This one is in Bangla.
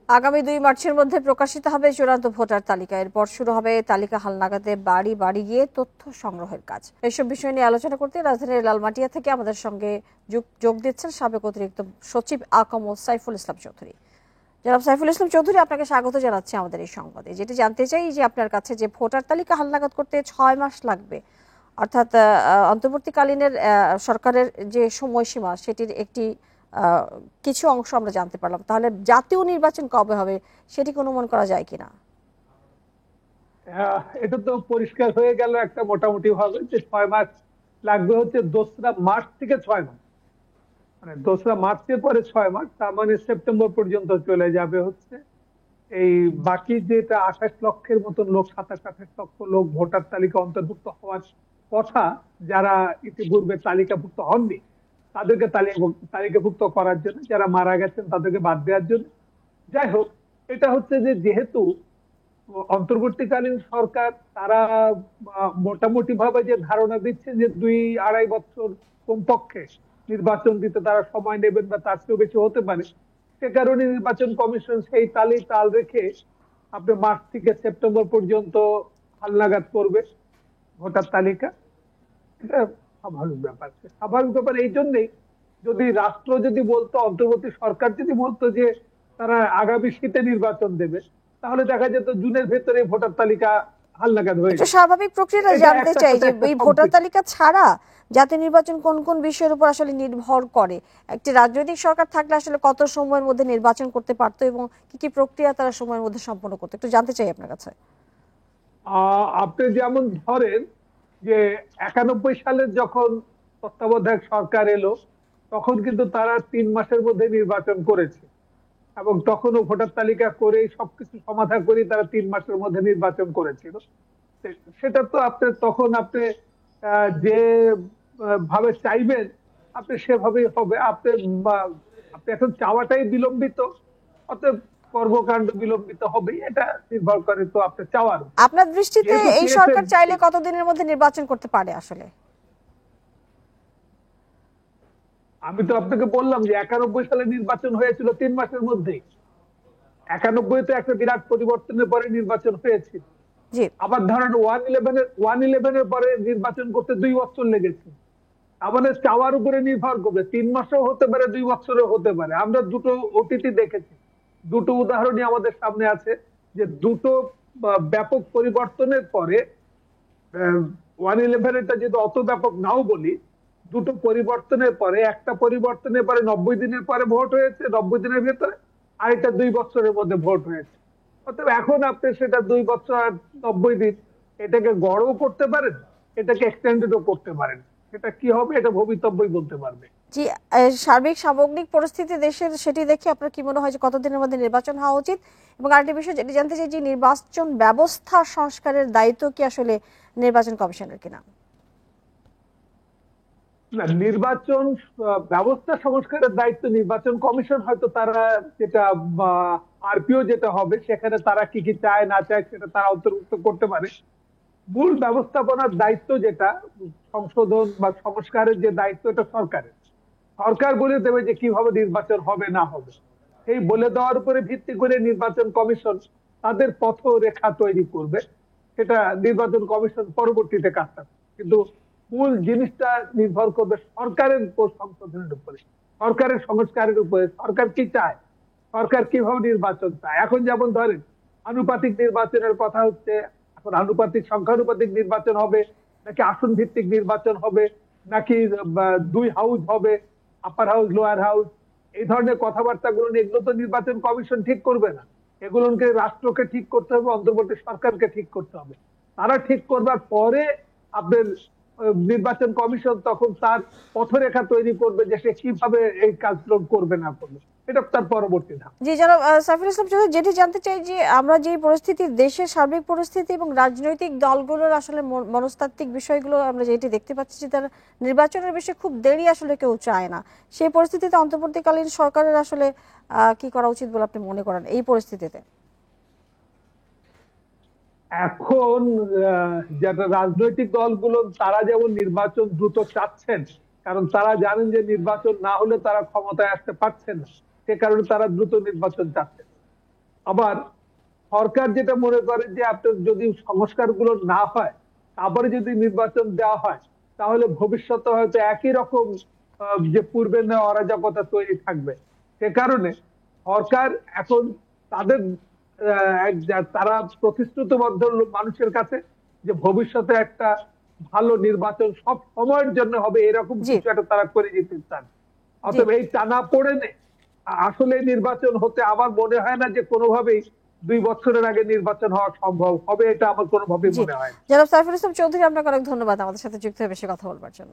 আগামী ২ মার্চের মধ্যে প্রকাশিত হবে চূড়ান্ত ভোটার তালিকা। এরপর শুরু হবে তালিকা হালনাগাদে বাড়ি বাড়ি গিয়ে তথ্য সংগ্রহের কাজ। এসব বিষয় নিয়ে আলোচনা করতে রাজধানীর লালমাটিয়া থেকে আমাদের সঙ্গে যোগ দিচ্ছেন সাবেক অতিরিক্ত সচিব আকম সাইফুল ইসলাম চৌধুরী। জনাব সাইফুল ইসলাম চৌধুরী, আপনাকে স্বাগত জানাচ্ছি আমাদের এই সংবাদে। যেটি জানতে চাই যে আপনার কাছে যে ভোটার তালিকা হালনাগাদ করতে ৬ মাস লাগবে, অর্থাৎ অন্তর্বর্তীকালীনের সরকারের যে সময়সীমা সেটির একটি কিছু অংশ আমরা জানতে পারলাম, তাহলে জাতীয় নির্বাচন কবে হবে সেটি অনুমান করা যায় কিনা? এটা তো পরিষ্কার হয়ে গেল একটা মোটামুটি ভাবে যে ৬ মাস লাগবে, হচ্ছে ২রা মার্চ থেকে ৬ মাস, মানে ২রা মার্চের পরে ৬ মাস, তার মানে সেপ্টেম্বর পর্যন্ত চলে যাবে। হচ্ছে এই বাকি যেটা ২৮ লক্ষের মতন লোক, ২৭-২৮ লক্ষ লোক ভোটার তালিকা অন্তর্ভুক্ত হওয়ার কথা, যারা ইতিপূর্বে তালিকাভুক্ত হননি তাদেরকে তালিকাভুক্ত করার জন্য, যারা মারা গেছেন তাদেরকে বাদ দেওয়ার জন্য। যাই হোক, এটা হচ্ছে যে যেহেতু অন্তর্বর্তীকালীন সরকার, তারা মোটামুটি ভাবে যে ধারণা দিচ্ছে যে ২-২.৫ বছর কমপক্ষে নির্বাচন দিতে তারা সময় নেবেন, বা তার চেয়েও বেশি হতে পারে। সে কারণে নির্বাচন কমিশন সেই তাল রেখে আপনি মার্চ থেকে সেপ্টেম্বর পর্যন্ত হালনাগাদ করবে ভোটার তালিকা। এটা স্বাভাবিক ব্যাপার। স্বাভাবিক ব্যাপার এই জন্যই, যদি রাষ্ট্র যদি বলতো, অন্তর্বর্তী সরকার যদি বলতো যে তারা আগামী শীতে নির্বাচন দেবে, তাহলে দেখা যেত জুনের ভেতরে ভোটার তালিকা হালনাগাদ হয়ে যেত। স্বাভাবিক প্রক্রিয়াটা জানতে চাই যে এই ভোটার তালিকা ছাড়া জাতীয় নির্বাচন কোন কোন বিষয়ের উপর আসলে নির্ভর করে। একটি রাজনৈতিক সরকার থাকলে আসলে কত সময়ের মধ্যে নির্বাচন করতে পারতো এবং কি কি প্রক্রিয়া তারা সময়ের মধ্যে সম্পন্ন করতো, একটু জানতে চাই আপনার কাছে। আপনি যেমন ধরেন যে ৯১ সালের যখন তত্ত্বাবধায়ক সরকার এলো, তখন কিন্তু তারা ৩ মাসের মধ্যে নির্বাচন করেছে, এবং তখনও ভোটার তালিকা করে সবকিছু সমাধান করে তারা 3 মাসের মধ্যে নির্বাচন করেছিল। সেটা তো আপনি তখন আপনি যে ভাবে চাইবেন আপনি সেভাবেই হবে। আপনি এখন চাওয়াটাই বিলম্বিত, অতএব কর্মকাণ্ড বিলম্বিত হবে। এটা নির্ভর করে তো আপনার চাওয়ার। আপনার দৃষ্টিতে এই সরকার চাইলে কতদিনের মধ্যে নির্বাচন করতে পারে আসলে? আমি তো আপনাকে বললাম যে ৯১ সালে নির্বাচন হয়েছিল 3 মাসের মধ্যেই। ৯১-তে একটা বিরাট পরিবর্তনের পরে নির্বাচন হয়েছিল। আবার ধরেন 111-এর পরে নির্বাচন করতে 2 বছর লেগেছে। আমাদের চাওয়ার উপরে নির্ভর করবে, 3 মাসও হতে পারে, 2 বছরও হতে পারে। আমরা দুটো অতীতে দেখেছি, দুটো উদাহরণই আমাদের সামনে আছে, যে দুটো ব্যাপক পরিবর্তনের পরে 111-এটা যদি অত ব্যাপক নাও বলি, দুটো পরিবর্তনের পরে, একটা পরিবর্তনের পরে 90 দিনের পরে ভোট হয়েছে, 90 দিনের ভেতরে, আর এটা 2 বছরের মধ্যে ভোট হয়েছে। অতএব এখন আপনি সেটা 2 বছর আর 90 দিন, এটাকে গড়ও করতে পারেন, এটাকে এক্সটেন্ডেডও করতে পারেন। এটা কি হবে এটা ভবিতব্যই বলতে পারবে। জি, সার্বিক সামগ্রিক পরিস্থিতি দেশের, সেটি দেখে আপনার কি মনে হয় যে কতদিনের মধ্যে নির্বাচন হওয়া উচিত? এবং আরেকটি বিষয় যেটি জানতে চাই যে নির্বাচন ব্যবস্থা সংস্কারের দায়িত্ব কি আসলে নির্বাচন কমিশনের কিনা? না, নির্বাচন ব্যবস্থা সংস্কারের দায়িত্ব নির্বাচন কমিশন। হয়তো তারা যেটা আরপিও যেটা হবে, সেখানে তারা কি কি চায় না চায় সেটা তারা অন্তর্ভুক্ত করতে পারে। মূল ব্যবস্থাপনার দায়িত্ব যেটা সংশোধন বা সংস্কারের যে দায়িত্ব, এটা সরকারের। সরকার বলে দেবে যে কিভাবে নির্বাচন হবে না হবে। এই বলে দেওয়ার উপরে ভিত্তি করে নির্বাচন কমিশন তাদের পথরেখা তৈরি করবে। সেটা নির্বাচন কমিশন পরবর্তীতে কাজটা, কিন্তু মূল জিনিসটা নির্ভর করবে সরকারের সংশোধনের উপরে, সরকারের সংস্কারের উপরে। সরকার কি চায়, সরকার কিভাবে নির্বাচন চায়। এখন যেমন ধরেন আনুপাতিক নির্বাচনের কথা হচ্ছে, এখন আনুপাতিক সংখ্যানুপাতিক নির্বাচন হবে, নাকি আসন ভিত্তিক নির্বাচন হবে, নাকি 2 হাউস হবে, আপার হাউস লোয়ার হাউস, এই ধরনের কথাবার্তাগুলো নিয়ে, এগুলো তো নির্বাচন কমিশন ঠিক করবে না। এগুলোকে রাষ্ট্রকে ঠিক করতে হবে, অন্তর্বর্তী সরকারকে ঠিক করতে হবে। তারা ঠিক করবার পরে আপনার নির্বাচন কমিশন তখন তার পথরেখা তৈরি করবে যে সে কিভাবে এই কাজগুলো করবে না করবে। এটা তার পরবর্তী ধাপ। জি জনাব সাইফুল ইসলাম চৌধুরী, যেটি জানতে চাই যে আমরা যে পরিস্থিতি, দেশের সার্বিক পরিস্থিতি এবং রাজনৈতিক দলগুলোর আসলে মনস্তাত্ত্বিক বিষয়গুলো আমরা যেটি দেখতে পাচ্ছি যে তারা নির্বাচনের বিষয়ে খুব দেরি আসলে কেউ চায় না, সেই পরিস্থিতিতে অন্তর্বর্তীকালীন সরকারের আসলে কি করা উচিত বলে আপনি মনে করেন এই পরিস্থিতিতে? এখন যারা রাজনৈতিক দলগুলো তারা যেমন নির্বাচন দ্রুত চাচ্ছেন, কারণ তারা জানেন যে নির্বাচন না হলে তারা ক্ষমতায় আসতে পারছেন না, সে কারণে তারা দ্রুত নির্বাচন চাচ্ছেন। আবার সরকার যেটা মনে করে যে আপনার যদি সংস্কারগুলো না হয়, আবার যদি নির্বাচন দেওয়া হয়, তাহলে ভবিষ্যতে হয়তো একই রকম যে পূর্বে নেওয়া অরাজকতা তৈরি থাকবে। সে কারণে সরকার এখন তাদের তারা প্রতিশ্রুতিবদ্ধ মানুষের কাছে যে ভবিষ্যতে একটা ভালো নির্বাচন সব সময়ের জন্য হবে, এরকম জি কিছু একটা তারা করে যেতে চান। জি অতএব এই টানা পড়ে আসলে নির্বাচন হতে আমার মনে হয় না যে কোনোভাবেই 2 বছরের আগে নির্বাচন হওয়া সম্ভব হবে, এটা আমার কোনোভাবেই জি মনে হয় না। জনাব সাইফুল ইসলাম চৌধুরী, আপনাকে অনেক ধন্যবাদ আমাদের সাথে যুক্ত হয়ে বেশি কথা বলবার জন্য।